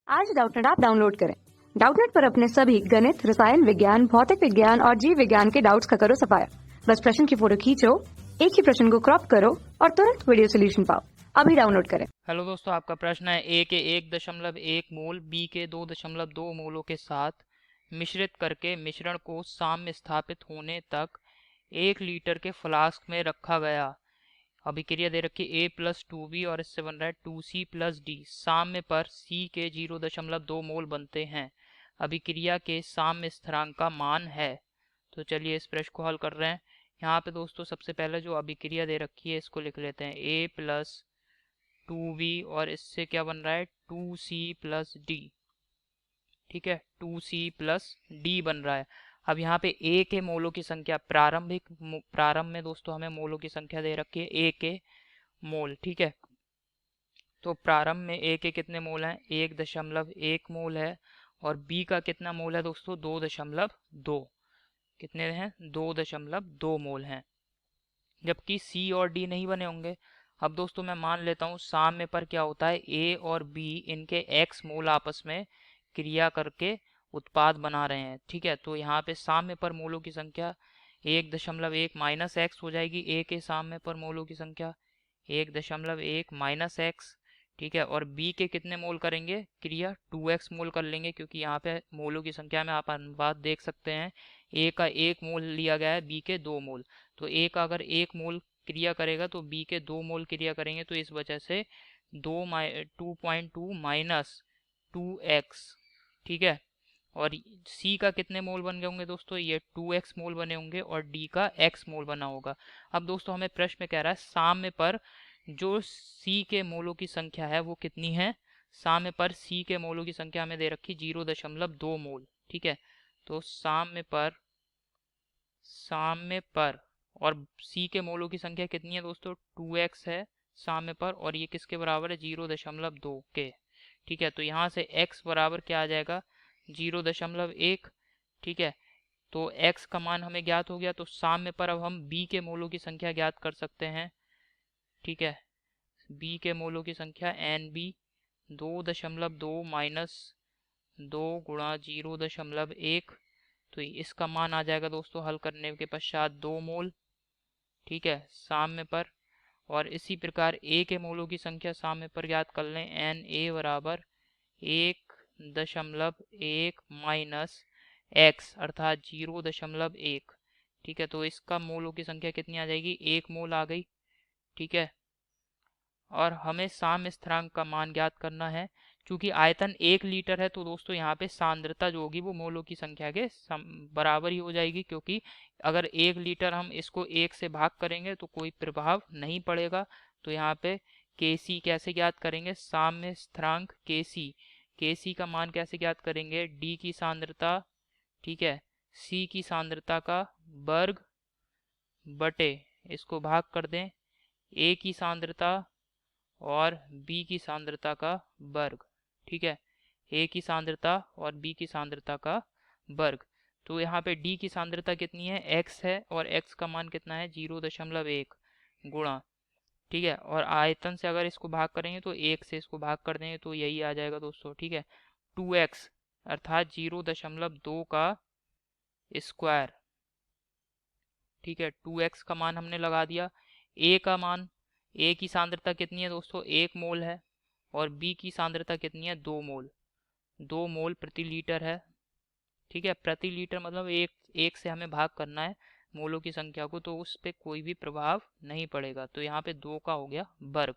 आज Doubtnut app download करें। Doubtnut पर अपने सभी गणित, रसायन विज्ञान, भौतिक विज्ञान और जीव विज्ञान के डाउट्स का करो सफाया। बस प्रश्न की फोटो खींचो, एक ही प्रश्न को क्रॉप करो और तुरंत वीडियो सोल्यूशन पाओ। अभी डाउनलोड करें। हेलो दोस्तों, आपका प्रश्न है ए के 1.1 मोल बी के 2.2 मोलों के साथ मिश्रित करके मिश्रण को साम्य स्थापित होने तक 1 लीटर के फ्लास्क में रखा गया। अभिक्रिया दे रखी ए प्लस 2b और इससे बन रहा है 2c प्लस डी। साम्य पर c के 0.2 मोल बनते हैं। अभिक्रिया के साम्य स्थिरांक का मान है। तो चलिए इस प्रश्न को हल कर रहे हैं। यहाँ पे दोस्तों सबसे पहले जो अभिक्रिया दे रखी है इसको लिख लेते हैं a प्लस 2b और इससे क्या बन रहा है 2c प्लस डी। ठीक है, 2c प्लस डी बन रहा है। अब यहाँ पे a के मोलों की संख्या प्रारंभ में दोस्तों हमें मोलों की संख्या दे रखी है a के मोल। ठीक है, तो प्रारंभ में a के कितने मोल हैं 1.1 मोल है और b का कितना मोल है दोस्तों 2.2। कितने हैं 2.2 मोल हैं, जबकि c और d नहीं बने होंगे। अब दोस्तों मैं मान लेता हूँ साम्य पर क्या होता है a और b इनके x मोल आपस में क्रिया करके उत्पाद बना रहे हैं। ठीक है, तो यहाँ पे साम्य पर मोलों की संख्या 1.1 माइनस एक्स हो जाएगी। a के साम्य पर मोलों की संख्या 1.1 माइनस एक्स। ठीक है, और b के कितने मोल करेंगे क्रिया 2x मोल कर लेंगे, क्योंकि यहाँ पे मोलों की संख्या में आप अनुपात देख सकते हैं a का 1 मोल लिया गया है b के 2 मोल। तो a का अगर 1 मोल क्रिया करेगा तो b के 2 मोल क्रिया करेंगे, तो इस वजह से 2.2 माइनस 2x। ठीक है, और c का कितने मोल बन गए होंगे दोस्तों ये 2x मोल बने होंगे और d का x मोल बना होगा। अब दोस्तों हमें प्रश्न में कह रहा है साम्य पर जो c के मोलों की संख्या है वो कितनी है। साम्य पर c के मोलों की संख्या हमें दे रखी 0.2 मोल। ठीक है, तो साम्य पर और c के मोलों की संख्या कितनी है दोस्तों 2x है साम्य पर, और ये किसके बराबर है 0.2 के। ठीक है, तो यहाँ से x बराबर क्या आ जाएगा 0.1। ठीक है, तो x का मान हमें ज्ञात हो गया, तो साम्य पर अब हम b के मोलों की संख्या ज्ञात कर सकते हैं। ठीक है, b के मोलों की संख्या NB 2.2 माइनस 2 गुणा 0.1, तो इसका मान आ जाएगा दोस्तों हल करने के पश्चात 2 मोल। ठीक है, साम्य पर, और इसी प्रकार a के मोलों की संख्या साम्य पर ज्ञात कर लें। Na बराबर 1.1 माइनस x अर्थात 0.1। ठीक है, तो इसका मोलों की संख्या कितनी आ जाएगी 1 मोल आ गई। ठीक है, और हमें साम्य स्थिरांक का मान ज्ञात करना है। चूंकि आयतन 1 लीटर है तो दोस्तों यहाँ पे सांद्रता जो होगी वो मोलों की संख्या के बराबर ही हो जाएगी, क्योंकि अगर 1 लीटर हम इसको 1 से भाग करेंगे तो कोई प्रभाव नहीं पड़ेगा। तो यहाँ पे Kc कैसे ज्ञात करेंगे साम्य स्थिरांक Kc का मान कैसे ज्ञात करेंगे d की सांद्रता, ठीक है, c की सांद्रता का वर्ग बटे इसको भाग कर दें a की सांद्रता और b की सांद्रता का वर्ग। ठीक है, a की सांद्रता और b की सांद्रता का वर्ग। तो यहाँ पे d की सांद्रता कितनी है x है और x का मान कितना है 0.1 गुणा। ठीक है, और आयतन से अगर इसको भाग करेंगे तो 1 से इसको भाग कर देंगे तो यही आ जाएगा दोस्तों। ठीक है, 2x अर्थात 0.2 का स्क्वायर। ठीक है, 2x का मान हमने लगा दिया। a का मान, a की सांद्रता कितनी है दोस्तों 1 मोल है और b की सांद्रता कितनी है 2 मोल। 2 मोल प्रति लीटर है। ठीक है, प्रति लीटर मतलब एक से हमें भाग करना है मोलों की संख्या को, तो उस पर कोई भी प्रभाव नहीं पड़ेगा। तो यहाँ पे 2 का हो गया वर्ग।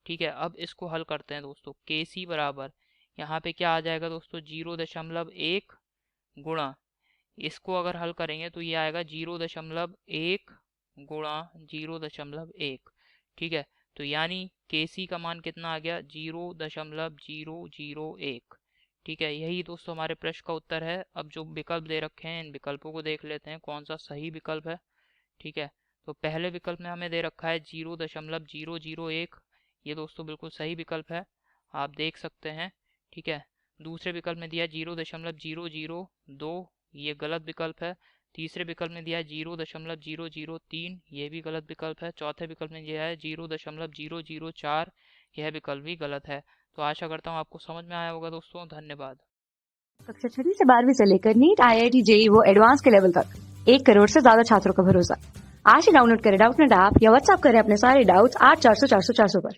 ठीक है, अब इसको हल करते हैं दोस्तों। Kc बराबर यहाँ पे क्या आ जाएगा दोस्तों 0.1 गुणा, इसको अगर हल करेंगे तो ये आएगा 0.1 गुणा 0.1। ठीक है, तो यानी Kc का मान कितना आ गया 0.001। ठीक है, यही दोस्तों हमारे प्रश्न का उत्तर है। अब जो विकल्प दे रखे हैं इन विकल्पों को देख लेते हैं कौन सा सही विकल्प है। ठीक है, तो पहले विकल्प में हमें दे रखा है 0.001, ये दोस्तों बिल्कुल सही विकल्प है, आप देख सकते हैं। ठीक है, दूसरे विकल्प में दिया 0.002, ये गलत विकल्प है। तीसरे विकल्प में दिया है 0.003, ये भी गलत विकल्प है। चौथे विकल्प में दिया है 0.004, यह विकल्प भी गलत है। तो आशा करता हूँ आपको समझ में आया होगा दोस्तों। धन्यवाद। कक्षा 6वीं से 12वीं से लेकर नीट, IIT, JEE वो एडवांस के लेवल तक 1 करोड़ से ज्यादा छात्रों का भरोसा। आज ही डाउनलोड करें डाउटनेट ऐप या व्हाट्सएप करें अपने सारे डाउट्स 8400 400 400 पर।